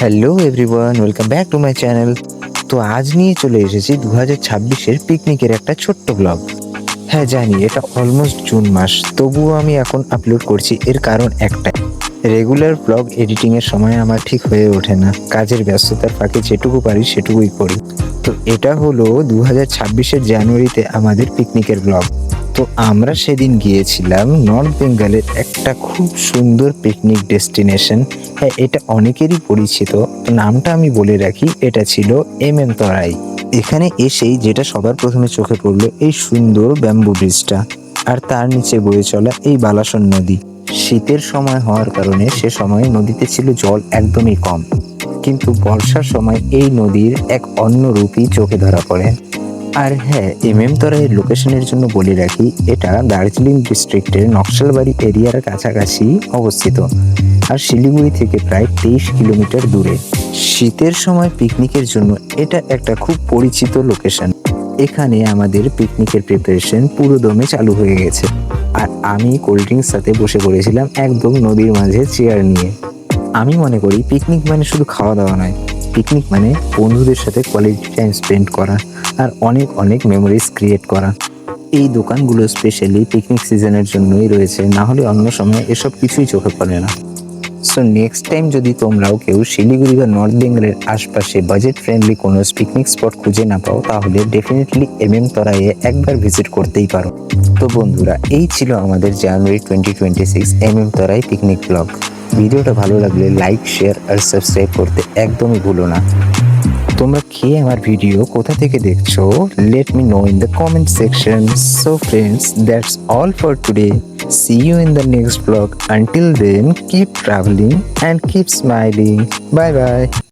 Hello everyone, welcome back to my channel. তো আজ নিয়ে চলে এসেছি 2026-এর পিকনিকের একটা ছোট্ট ব্লগ। হ্যাঁ জানি এটা অলমোস্ট জুন মাস, তবুও আমি এখন আপলোড করছি। এর কারণ একটাই, রেগুলার ব্লগ এডিটিংয়ের সময় আমার ঠিক হয়ে ওঠে না। কাজের ব্যস্ততার ফাঁকে যেটুকু পারি সেটুকুই করি। তো এটা হলো 2026-এর জানুয়ারিতে আমাদের পিকনিকের ব্লগ। তো আমরা সেদিন গিয়েছিলাম নর্থ বেঙ্গলের একটা খুব সুন্দর পিকনিক ডেস্টিনেশন। হ্যাঁ, এটা অনেকেরই পরিচিত। তো নামটা আমি বলে রাখি, এটা ছিল তরাই। এখানে এসেই যেটা সবার প্রথমে চোখে পড়লো, এই সুন্দর ব্যাম্বু ব্রিজটা আর তার নিচে বয়ে চলা এই বালাসন নদী। শীতের সময় হওয়ার কারণে সে সময় নদীতে ছিল জল একদমই কম, কিন্তু বর্ষার সময় এই নদীর এক অন্য রূপই চোখে ধরা পড়ে। আর হ্যাঁ, তরাইয়ের লোকেশনের জন্য বলে রাখি, এটা দার্জিলিং ডিস্ট্রিক্টের নকশালবাড়ি এরিয়ার কাছাকাছি অবস্থিত, আর শিলিগুড়ি থেকে প্রায় 23 কিলোমিটার দূরে। শীতের সময় পিকনিকের জন্য এটা একটা খুব পরিচিত লোকেশন। এখানে আমাদের পিকনিকের প্রিপারেশন পুরো দমে চালু হয়ে গেছে, আর আমি কোল্ড ড্রিঙ্কস সাথে বসে পড়েছিলাম একদম নদীর মাঝে চেয়ার নিয়ে। আমি মনে করি পিকনিক মানে শুধু খাওয়া দাওয়া নয়, পিকনিক মানে বন্ধুদের সাথে কোয়ালিটি টাইম স্পেন্ড করা আর অনেক অনেক মেমোরিজ ক্রিয়েট করা। এই দোকানগুলো স্পেশালি পিকনিক সিজনের জন্যই রয়েছে, না হলে অন্য সময় এসব কিছুই চোখে পড়ে না। সো নেক্সট টাইম যদি তোমরাও কেউ শিলিগুড়ি বা নর্থ বেঙ্গলের আশপাশে বাজেট ফ্রেন্ডলি কোনো পিকনিক স্পট খুঁজে না পাও, তাহলে ডেফিনেটলি তরাইয়ে একবার ভিজিট করতেই পারো। তো বন্ধুরা, এই ছিল আমাদের জানুয়ারি 2026 তরাই পিকনিক ব্লগ। ভিডিওটা ভালো লাগলে লাইক, শেয়ার আর সাবস্ক্রাইব করতে একদমই ভুলো না। তোমরা খেয়ে আমার ভিডিও কোথা থেকে দেখছো, let me no in the comment section. So friends, that's all for today. See you in the next vlog. Until then, keep traveling and keep smiling. Bye bye.